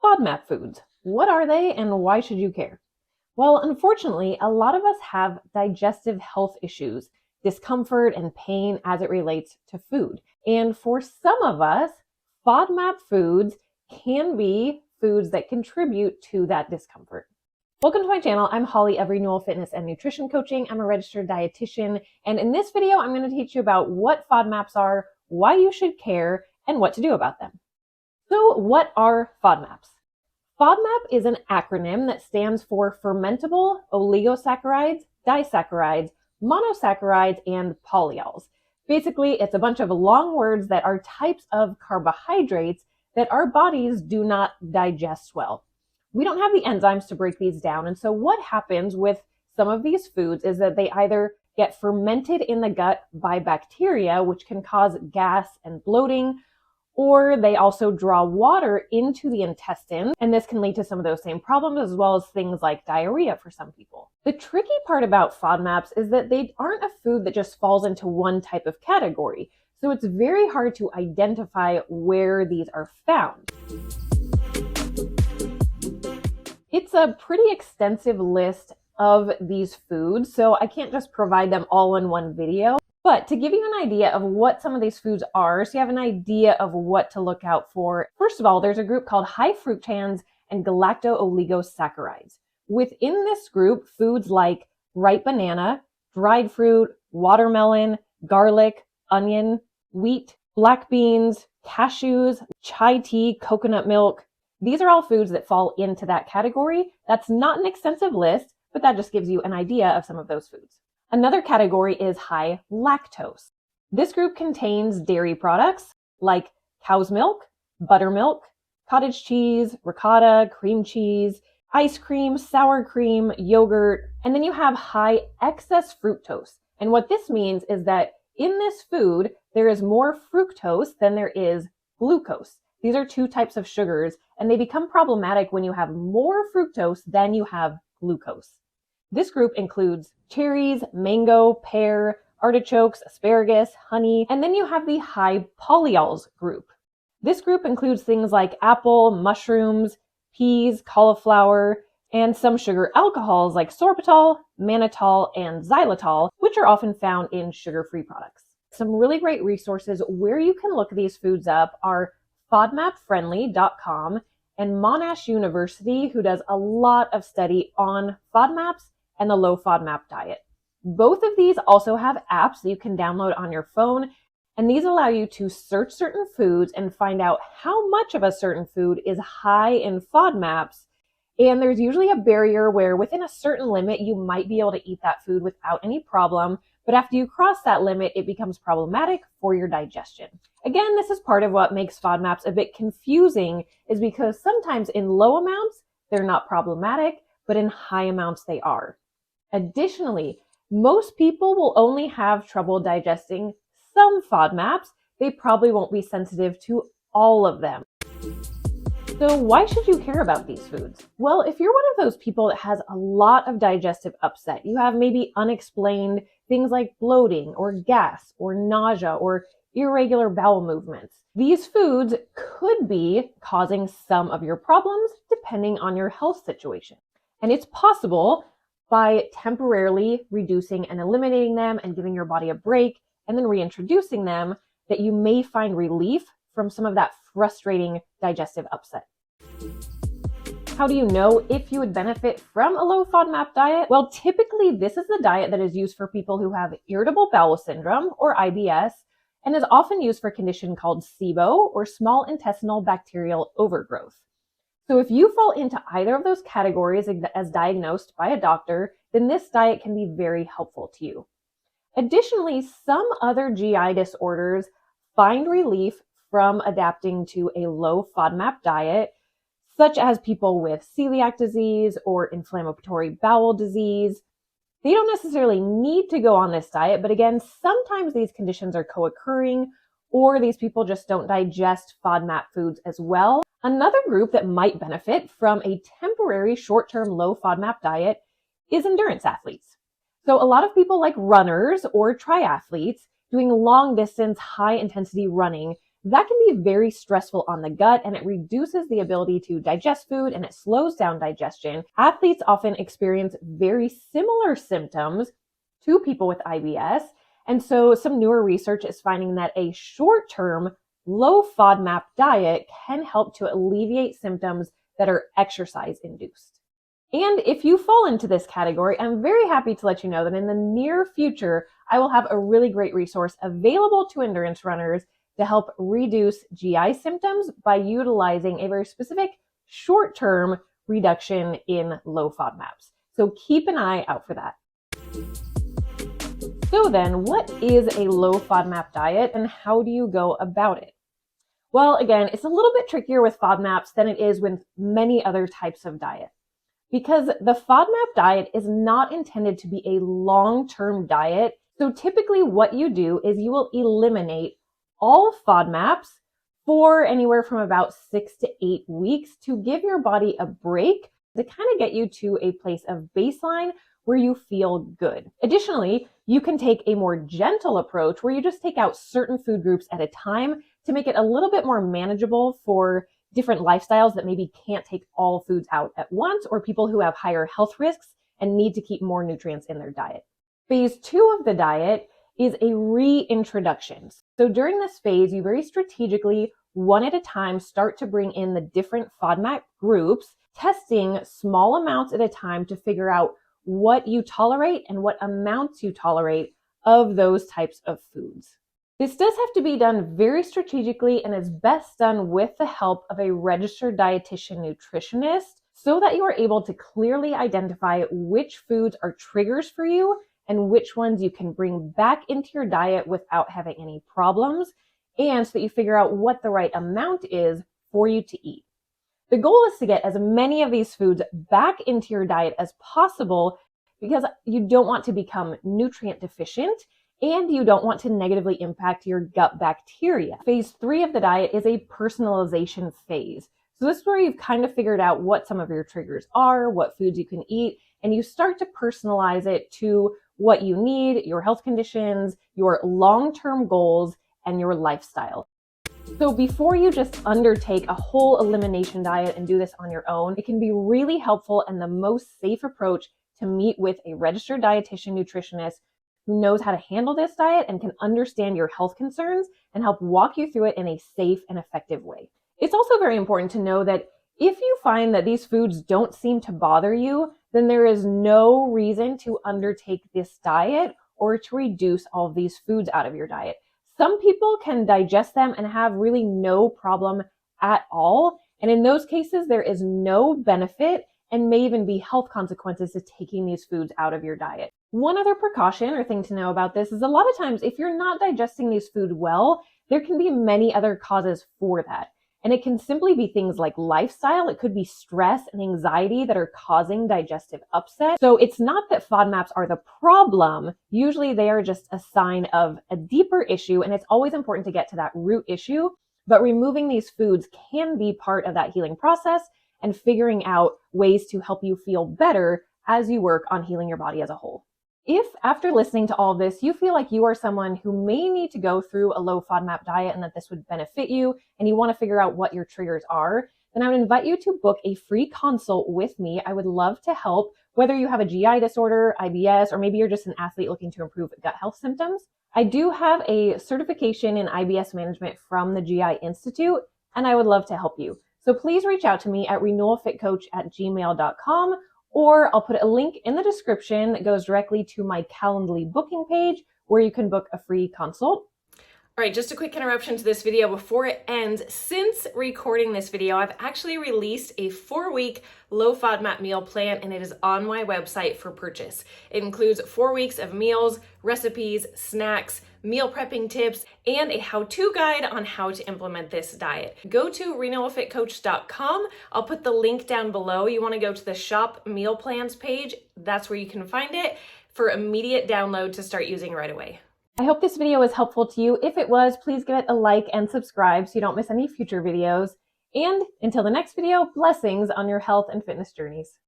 FODMAP foods. What are they and why should you care? Well, unfortunately, a lot of us have digestive health issues, discomfort and pain as it relates to food. And for some of us, FODMAP foods can be foods that contribute to that discomfort. Welcome to my channel. I'm Holly of Renewal Fitness and Nutrition Coaching. I'm a registered dietitian, and in this video, I'm going to teach you about what FODMAPs are, why you should care, and what to do about them. So what are FODMAPs? FODMAP is an acronym that stands for fermentable oligosaccharides, disaccharides, monosaccharides, and polyols. Basically, it's a bunch of long words that are types of carbohydrates that our bodies do not digest well. We don't have the enzymes to break these down, and so what happens with some of these foods is that they either get fermented in the gut by bacteria, which can cause gas and bloating, or they also draw water into the intestine, and this can lead to some of those same problems as well as things like diarrhea for some people. The tricky part about FODMAPs is that they aren't a food that just falls into one type of category, so it's very hard to identify where these are found. It's a pretty extensive list of these foods, so I can't just provide them all in one video. But to give you an idea of what some of these foods are, so you have an idea of what to look out for, first of all, there's a group called high fructans and galacto-oligosaccharides. Within this group, foods like ripe banana, dried fruit, watermelon, garlic, onion, wheat, black beans, cashews, chai tea, coconut milk. These are all foods that fall into that category. That's not an extensive list, but that just gives you an idea of some of those foods. Another category is high lactose. This group contains dairy products like cow's milk, buttermilk, cottage cheese, ricotta, cream cheese, ice cream, sour cream, yogurt, and then you have high excess fructose. And what this means is that in this food, there is more fructose than there is glucose. These are two types of sugars, and they become problematic when you have more fructose than you have glucose. This group includes cherries, mango, pear, artichokes, asparagus, honey, and then you have the high polyols group. This group includes things like apple, mushrooms, peas, cauliflower, and some sugar alcohols like sorbitol, mannitol, and xylitol, which are often found in sugar-free products. Some really great resources where you can look these foods up are FODMAPfriendly.com and Monash University, who does a lot of study on FODMAPs and the low FODMAP diet. Both of these also have apps that you can download on your phone, and these allow you to search certain foods and find out how much of a certain food is high in FODMAPs. And there's usually a barrier where within a certain limit, you might be able to eat that food without any problem, but after you cross that limit, it becomes problematic for your digestion. Again, this is part of what makes FODMAPs a bit confusing, is because sometimes in low amounts, they're not problematic, but in high amounts, they are. Additionally, most people will only have trouble digesting some FODMAPs. They probably won't be sensitive to all of them. So why should you care about these foods? Well, if you're one of those people that has a lot of digestive upset, you have maybe unexplained things like bloating or gas or nausea or irregular bowel movements, these foods could be causing some of your problems depending on your health situation. And it's possible by temporarily reducing and eliminating them and giving your body a break and then reintroducing them that you may find relief from some of that frustrating digestive upset. How do you know if you would benefit from a low FODMAP diet? Well, typically this is the diet that is used for people who have irritable bowel syndrome or IBS and is often used for a condition called SIBO or small intestinal bacterial overgrowth. So if you fall into either of those categories as diagnosed by a doctor, then this diet can be very helpful to you. Additionally, some other GI disorders find relief from adapting to a low FODMAP diet, such as people with celiac disease or inflammatory bowel disease. They don't necessarily need to go on this diet, but again, sometimes these conditions are co-occurring or these people just don't digest FODMAP foods as well. Another group that might benefit from a temporary short-term low FODMAP diet is endurance athletes. So a lot of people like runners or triathletes doing long distance, high intensity running that can be very stressful on the gut, and it reduces the ability to digest food and it slows down digestion. Athletes often experience very similar symptoms to people with IBS. And so some newer research is finding that a short-term low FODMAP diet can help to alleviate symptoms that are exercise induced. And if you fall into this category, I'm very happy to let you know that in the near future, I will have a really great resource available to endurance runners to help reduce GI symptoms by utilizing a very specific short-term reduction in low FODMAPs. So keep an eye out for that. So then, what is a low FODMAP diet and how do you go about it? Well, again, it's a little bit trickier with FODMAPs than it is with many other types of diet, because the FODMAP diet is not intended to be a long-term diet. So typically what you do is you will eliminate all FODMAPs for anywhere from about 6 to 8 weeks to give your body a break to kind of get you to a place of baseline where you feel good. Additionally, you can take a more gentle approach where you just take out certain food groups at a time to make it a little bit more manageable for different lifestyles that maybe can't take all foods out at once, or people who have higher health risks and need to keep more nutrients in their diet. Phase 2 of the diet is a reintroduction. So during this phase, you very strategically, one at a time, start to bring in the different FODMAP groups, testing small amounts at a time to figure out what you tolerate and what amounts you tolerate of those types of foods. This does have to be done very strategically and is best done with the help of a registered dietitian nutritionist so that you are able to clearly identify which foods are triggers for you and which ones you can bring back into your diet without having any problems, and so that you figure out what the right amount is for you to eat. The goal is to get as many of these foods back into your diet as possible because you don't want to become nutrient deficient and you don't want to negatively impact your gut bacteria. Phase 3 of the diet is a personalization phase. So this is where you've kind of figured out what some of your triggers are, what foods you can eat, and you start to personalize it to what you need, your health conditions, your long-term goals, and your lifestyle. So before you just undertake a whole elimination diet and do this on your own, it can be really helpful and the most safe approach to meet with a registered dietitian nutritionist who knows how to handle this diet and can understand your health concerns and help walk you through it in a safe and effective way. It's also very important to know that if you find that these foods don't seem to bother you, then there is no reason to undertake this diet or to reduce all of these foods out of your diet. Some people can digest them and have really no problem at all. And in those cases, there is no benefit and may even be health consequences to taking these foods out of your diet. One other precaution or thing to know about this is a lot of times if you're not digesting these foods well, there can be many other causes for that. And it can simply be things like lifestyle. It could be stress and anxiety that are causing digestive upset. So it's not that FODMAPs are the problem. Usually they are just a sign of a deeper issue, and it's always important to get to that root issue. But removing these foods can be part of that healing process and figuring out ways to help you feel better as you work on healing your body as a whole. If after listening to all this, you feel like you are someone who may need to go through a low FODMAP diet and that this would benefit you, and you want to figure out what your triggers are, then I would invite you to book a free consult with me. I would love to help, whether you have a GI disorder, IBS, or maybe you're just an athlete looking to improve gut health symptoms. I do have a certification in IBS management from the GI Institute, and I would love to help you. So please reach out to me at renewalfitcoach@gmail.com, or I'll put a link in the description that goes directly to my Calendly booking page where you can book a free consult. All right, just a quick interruption to this video before it ends. Since recording this video, I've actually released a 4-week low FODMAP meal plan, and it is on my website for purchase. It includes 4 weeks of meals, recipes, snacks, meal prepping tips, and a how-to guide on how to implement this diet. Go to renewalfitcoach.com. I'll put the link down below. You want to go to the shop meal plans page. That's where you can find it for immediate download to start using right away. I hope this video was helpful to you. If it was, please give it a like and subscribe so you don't miss any future videos. And until the next video, blessings on your health and fitness journeys.